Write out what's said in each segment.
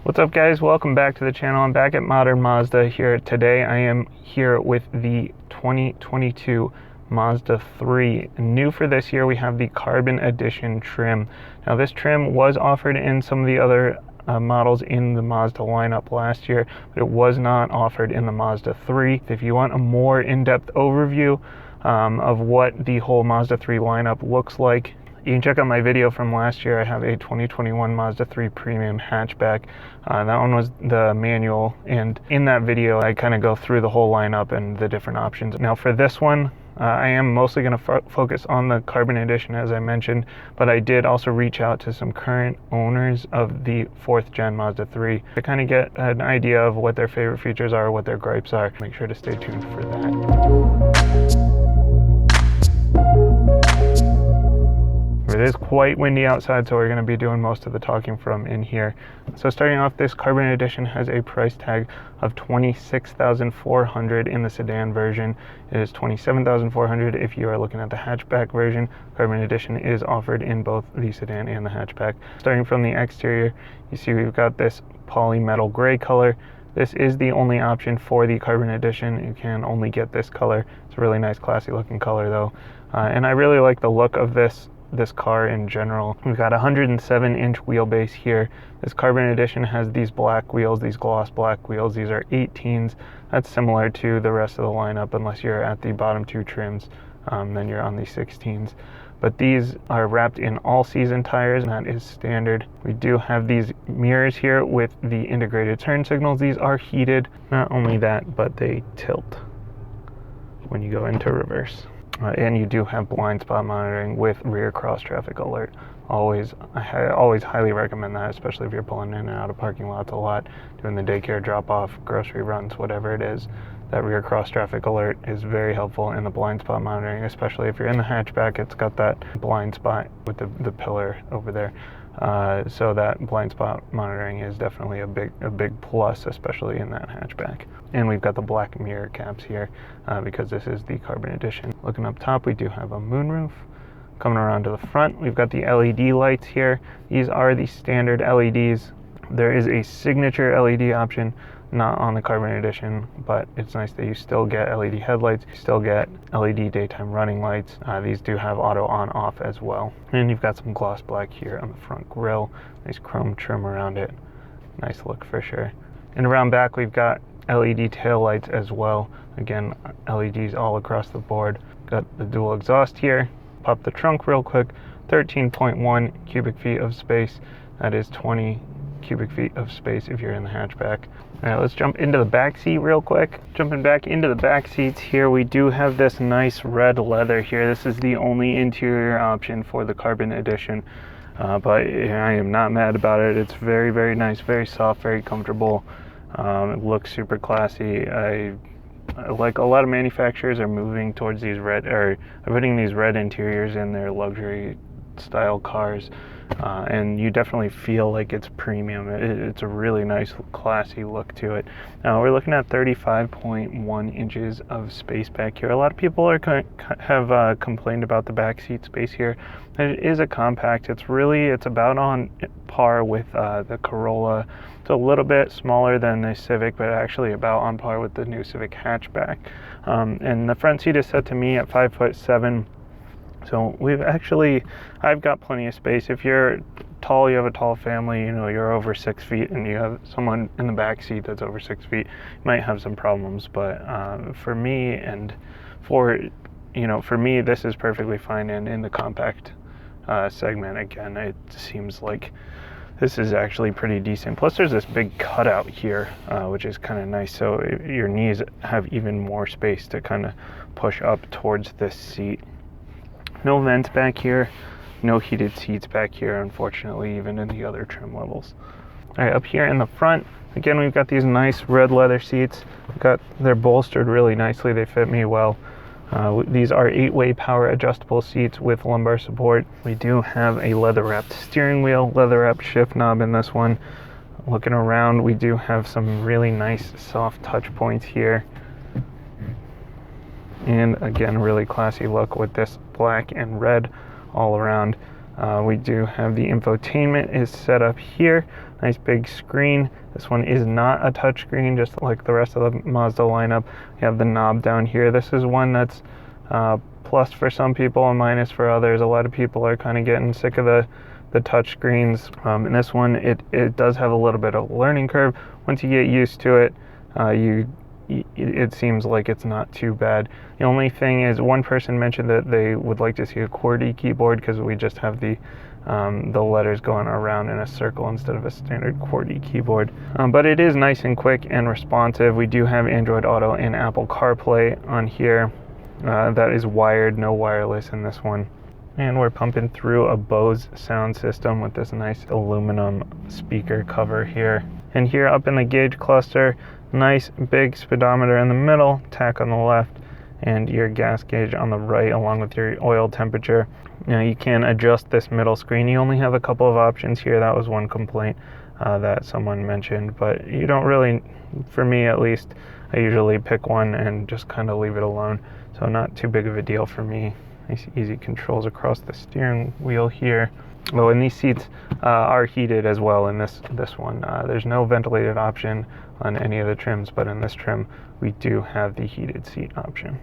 What's up, guys? Welcome back to the channel. I'm back at Modern Mazda here today. I am here with the 2022 Mazda 3. New for this year, we have the Carbon Edition trim. Now, this trim was offered in some of the other models in the Mazda lineup last year, but it was not offered in the Mazda 3. If you want a more in-depth overview of what the whole Mazda 3 lineup looks like, you can check out my video from last year. I have a 2021 Mazda 3 Premium hatchback. That one was the manual, and in that video I kind of go through the whole lineup and the different options. Now for this one, I am mostly going to focus on the Carbon Edition, as I mentioned, but I did also reach out to some current owners of the 4th gen Mazda 3 to kind of get an idea of what their favorite features are, what their gripes are. Make sure to stay tuned for that. It is quite windy outside, so we're going to be doing most of the talking from in here. So starting off, this Carbon Edition has a price tag of $26,400 in the sedan version. It is $27,400 if you are looking at the hatchback version. Carbon Edition is offered in both the sedan and the hatchback. Starting from the exterior, you see we've got this polymetal gray color. This is the only option for the Carbon Edition. You can only get this color. It's a really nice, classy looking color though. And I really like the look of this car in general. We've got a 107-inch wheelbase here. This Carbon Edition has these black wheels, these gloss black wheels. These are 18s. That's similar to the rest of the lineup, unless you're at the bottom two trims, then you're on the 16s. But these are wrapped in all-season tires, and that is standard. We do have these mirrors here with the integrated turn signals. These are heated. Not only that, but they tilt when you go into reverse. And you do have blind spot monitoring with rear cross traffic alert. I always highly recommend that, especially if you're pulling in and out of parking lots a lot, doing the daycare drop off, grocery runs, whatever it is. That rear cross traffic alert is very helpful in the blind spot monitoring, especially if you're in the hatchback. It's got that blind spot with the pillar over there. So that blind spot monitoring is definitely a big plus, especially in that hatchback. And we've got the black mirror caps here because this is the Carbon Edition. Looking up top, we do have a moonroof. Coming around to the front, we've got the LED lights here. These are the standard LEDs. There is a signature LED option, not on the Carbon Edition, but it's nice that you still get LED headlights, you still get LED daytime running lights. These do have auto on off as well. And you've got some gloss black here on the front grille, nice chrome trim around it. Nice look for sure. And around back, we've got LED tail lights as well. Again, LEDs all across the board. Got the dual exhaust here. Pop the trunk real quick. 13.1 cubic feet of space. That is 20 cubic feet of space if you're in the hatchback. All right, let's jump into the back seat real quick. Jumping back into the back seats here, we do have this nice red leather here. This is the only interior option for the Carbon Edition, but I am not mad about it. It's very, very nice, very soft, very comfortable. It looks super classy. I like a lot of manufacturers are moving towards these putting these red interiors in their luxury style cars. And you definitely feel like it's premium. It's a really nice, classy look to it. Now we're looking at 35.1 inches of space back here. A lot of people have complained about the back seat space here. It is a compact. It's about on par with the Corolla. It's a little bit smaller than the Civic, but actually about on par with the new Civic hatchback. And the front seat is set to me at 5'7". So I've got plenty of space. If you're tall, you have a tall family, you're over 6 feet and you have someone in the back seat that's over 6 feet, you might have some problems. But for me, this is perfectly fine in the compact segment. Again, it seems like this is actually pretty decent. Plus there's this big cutout here, which is kind of nice. So your knees have even more space to kind of push up towards this seat. No vents back here, no heated seats back here, unfortunately, even in the other trim levels. All right, up here in the front, again, we've got these nice red leather seats. They're bolstered really nicely. They fit me well. These are 8-way power adjustable seats with lumbar support. We do have a leather-wrapped steering wheel, leather-wrapped shift knob in this one. Looking around, we do have some really nice soft touch points here. And again, really classy look with this black and red all around. We do have the infotainment is set up here. Nice big screen. This one is not a touchscreen, just like the rest of the Mazda lineup. You have the knob down here. This is one that's plus for some people and minus for others. A lot of people are kind of getting sick of the touch screens. And this one, it does have a little bit of a learning curve. Once you get used to it, it seems like it's not too bad. The only thing is, one person mentioned that they would like to see a QWERTY keyboard because we just have the letters going around in a circle instead of a standard QWERTY keyboard. But it is nice and quick and responsive. We do have Android Auto and Apple CarPlay on here. That is wired, no wireless in this one. And we're pumping through a Bose sound system with this nice aluminum speaker cover here. And here up in the gauge cluster, nice big speedometer in the middle, tach on the left, and your gas gauge on the right, along with your oil temperature. Now you can adjust this middle screen. You only have a couple of options here. That was one complaint that someone mentioned, but you don't really, for me at least, I usually pick one and just kind of leave it alone. So not too big of a deal for me. Nice easy controls across the steering wheel here. Oh, and these seats are heated as well in this one. There's no ventilated option on any of the trims, but in this trim we do have the heated seat option.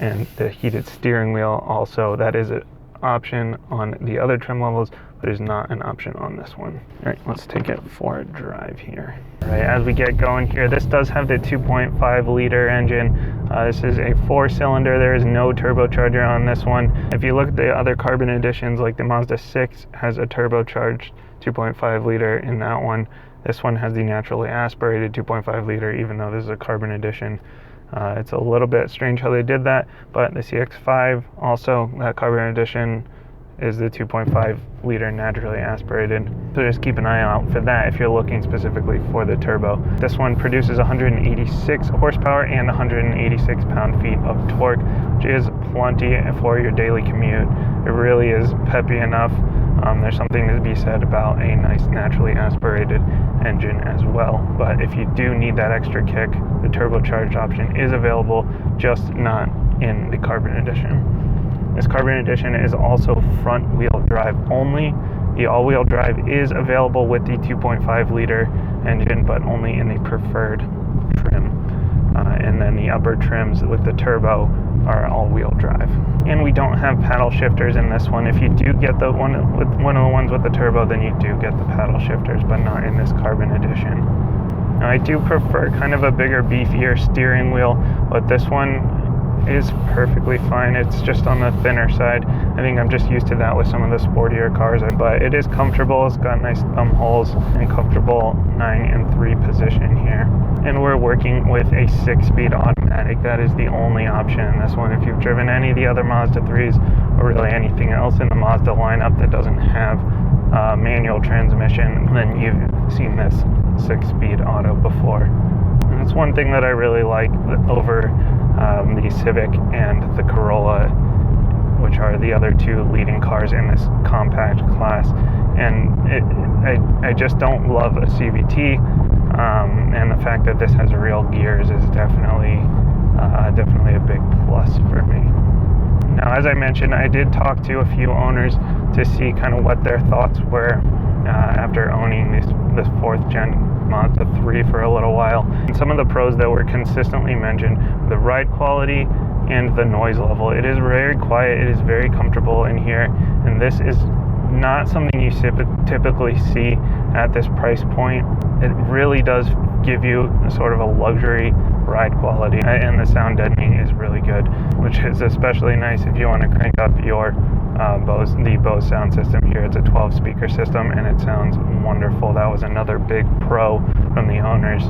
And the heated steering wheel also, that is an option on the other trim levels, but is not an option on this one. All right, let's take it for a drive here. All right, as we get going here, this does have the 2.5 liter engine. This is a 4-cylinder. There is no turbocharger on this one. If you look at the other carbon editions, like the Mazda 6 has a turbocharged 2.5 liter in that one. This one has the naturally aspirated 2.5 liter, even though this is a carbon edition. It's a little bit strange how they did that, but the CX-5, also that carbon edition, is the 2.5 liter naturally aspirated. So just keep an eye out for that if you're looking specifically for the turbo. This one produces 186 horsepower and 186 pound-feet of torque, which is plenty for your daily commute. It really is peppy enough. There's something to be said about a nice naturally aspirated engine as well. But if you do need that extra kick, the turbocharged option is available, just not in the carbon edition. This carbon edition is also front wheel drive only. The all-wheel drive is available with the 2.5 liter engine, but only in the preferred trim. And then the upper trims with the turbo are all-wheel drive. And we don't have paddle shifters in this one. If you do get the one of the ones with the turbo, then you do get the paddle shifters, but not in this carbon edition. Now I do prefer kind of a bigger, beefier steering wheel, but this one is perfectly fine. It's just on the thinner side. I think I'm just used to that with some of the sportier cars, but it is comfortable. It's got nice thumb holes and comfortable 9 and 3 position here. And we're working with a 6-speed automatic. That is the only option in this one. If you've driven any of the other Mazda 3s or really anything else in the Mazda lineup that doesn't have manual transmission, then you've seen this 6-speed auto before. And that's one thing that I really like over the Civic and the Corolla, which are the other two leading cars in this compact class. And I just don't love a CVT, and the fact that this has real gears is definitely a big plus for me. Now, as I mentioned, I did talk to a few owners to see kind of what their thoughts were after owning this 4th gen Mazda 3 for a little while. And some of the pros that were consistently mentioned, the ride quality and the noise level. It is very quiet, it is very comfortable in here, and this is not something you typically see at this price point. It really does give you sort of a luxury ride quality, and the sound deadening is really good, which is especially nice if you want to crank up your Bose sound system here. It's a 12 speaker system and it sounds wonderful. That was another big pro from the owners.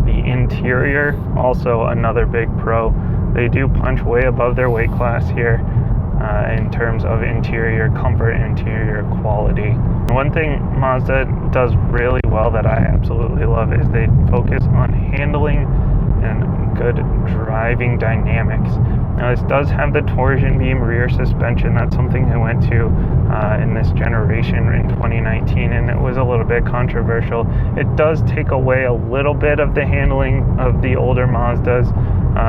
The interior, also another big pro. They do punch way above their weight class here in terms of interior comfort and interior quality. One thing Mazda does really well that I absolutely love is they focus on handling and good driving dynamics. Now, this does have the torsion beam rear suspension. That's something I went to in this generation in 2019, and it was a little bit controversial. It does take away a little bit of the handling of the older Mazdas,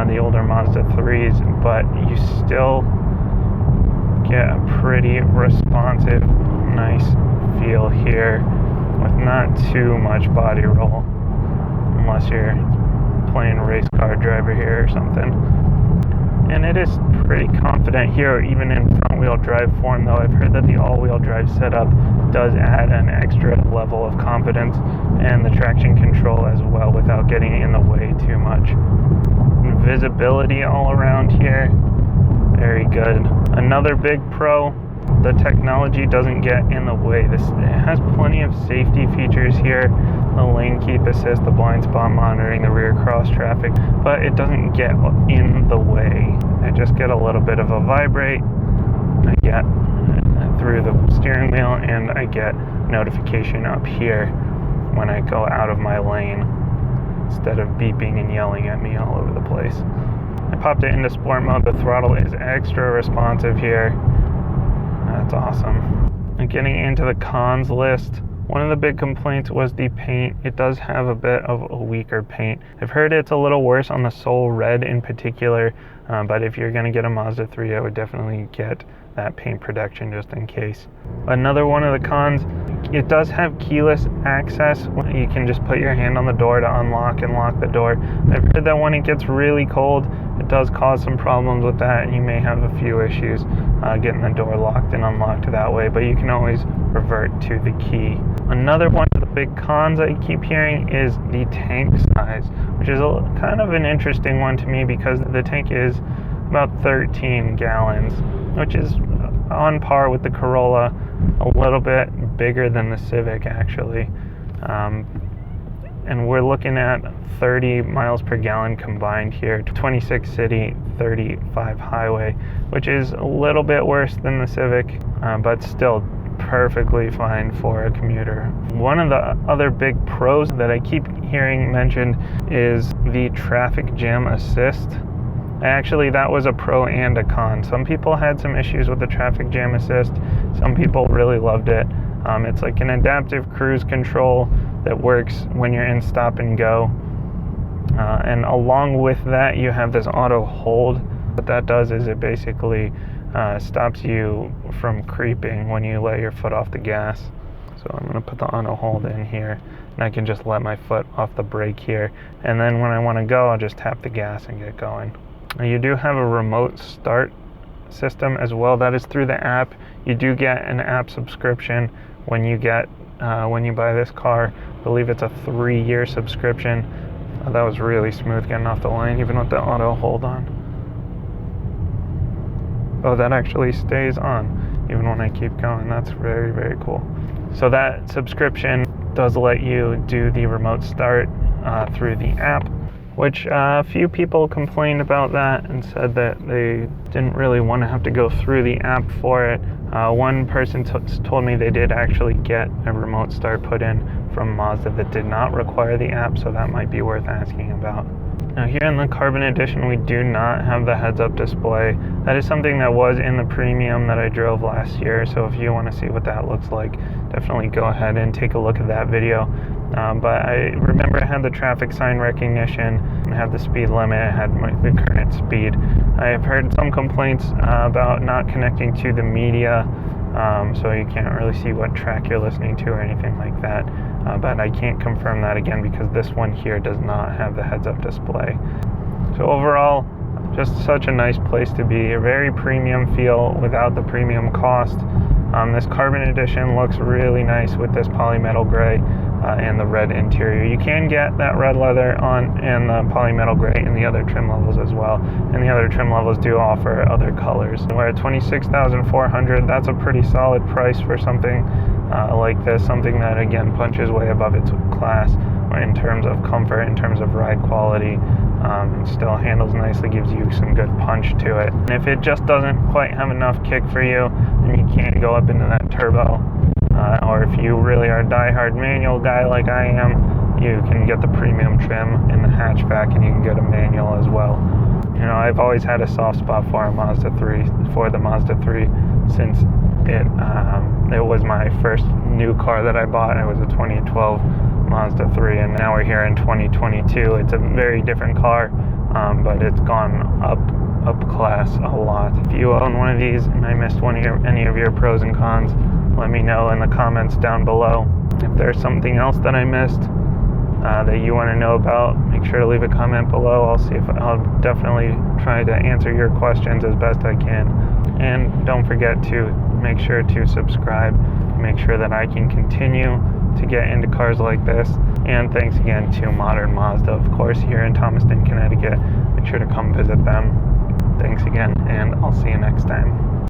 the older Mazda 3s, but you still get a pretty responsive nice feel here with not too much body roll, unless you're playing race car driver here or something. And it is pretty confident here, even in front wheel drive form, though I've heard that the all-wheel drive setup does add an extra level of confidence and the traction control as well without getting in the way too much. And visibility all around here, very good. Another big pro, the technology doesn't get in the way. It has plenty of safety features here, the lane keep assist, the blind spot monitoring, the rear cross traffic, but it doesn't get in the way. I just get a little bit of a vibrate, I get through the steering wheel, and I get notification up here when I go out of my lane instead of beeping and yelling at me all over the place. I popped it into sport mode. The throttle is extra responsive here. That's awesome. And getting into the cons list, one of the big complaints was the paint. It does have a bit of a weaker paint. I've heard it's a little worse on the Soul Red in particular, but if you're going to get a Mazda 3, I would definitely get that paint protection just in case. Another one of the cons, it does have keyless access. You can just put your hand on the door to unlock and lock the door. I've heard that when it gets really cold, it does cause some problems with that, and you may have a few issues getting the door locked and unlocked that way, but you can always revert to the key. Another one of the big cons I keep hearing is the tank size, which is kind of an interesting one to me because the tank is about 13 gallons, which is on par with the Corolla, a little bit bigger than the Civic actually. And we're looking at 30 miles per gallon combined here, 26 city, 35 highway, which is a little bit worse than the Civic, but still perfectly fine for a commuter. One of the other big pros that I keep hearing mentioned is the traffic jam assist. Actually, that was a pro and a con. Some people had some issues with the traffic jam assist. Some people really loved it. It's like an adaptive cruise control that works when you're in stop and go. And along with that, you have this auto hold. What that does is it basically stops you from creeping when you let your foot off the gas. So I'm going to put the auto hold in here, and I can just let my foot off the brake here. And then when I want to go, I'll just tap the gas and get going. Now, you do have a remote start system as well. That is through the app. You do get an app subscription when you buy this car. I believe it's a 3-year subscription. That was really smooth getting off the line, even with the auto hold on. Oh, that actually stays on even when I keep going. That's very, very cool. So that subscription does let you do the remote start through the app, which a few people complained about that and said that they didn't really want to have to go through the app for it. One person told me they did actually get a remote start put in from Mazda that did not require the app, so that might be worth asking about. Now here in the Carbon Edition, we do not have the heads-up display. That is something that was in the Premium that I drove last year, so if you want to see what that looks like, definitely go ahead and take a look at that video. But I remember it had the traffic sign recognition, it had the speed limit, it had the current speed. I have heard some complaints about not connecting to the media, so you can't really see what track you're listening to or anything like that. But I can't confirm that again because this one here does not have the heads-up display. So overall, just such a nice place to be. A very premium feel without the premium cost. This Carbon Edition looks really nice with this polymetal gray and the red interior. You can get that red leather on and the polymetal gray in the other trim levels as well. And the other trim levels do offer other colors. We're at $26,400. That's a pretty solid price for something like this, something that again punches way above its class in terms of comfort, in terms of ride quality. It still handles nicely, gives you some good punch to it. And if it just doesn't quite have enough kick for you, then you can't go up into that turbo. Or if you really are a die-hard manual guy like I am, you can get the premium trim in the hatchback, and you can get a manual as well. You know, I've always had a soft spot for the Mazda 3 since it was my first new car that I bought. It was a 2012 Mazda 3, and now we're here in 2022. It's a very different car, but it's gone up class a lot. If you own one of these and I missed any of your pros and cons, let me know in the comments down below. If there's something else that I missed that you want to know about, make sure to leave a comment below. I'll definitely try to answer your questions as best I can. And don't forget to make sure to subscribe, make sure that I can continue to get into cars like this. And thanks again to Modern Mazda, of course, here in Thomaston, Connecticut. Make sure to come visit them. Thanks again, and I'll see you next time.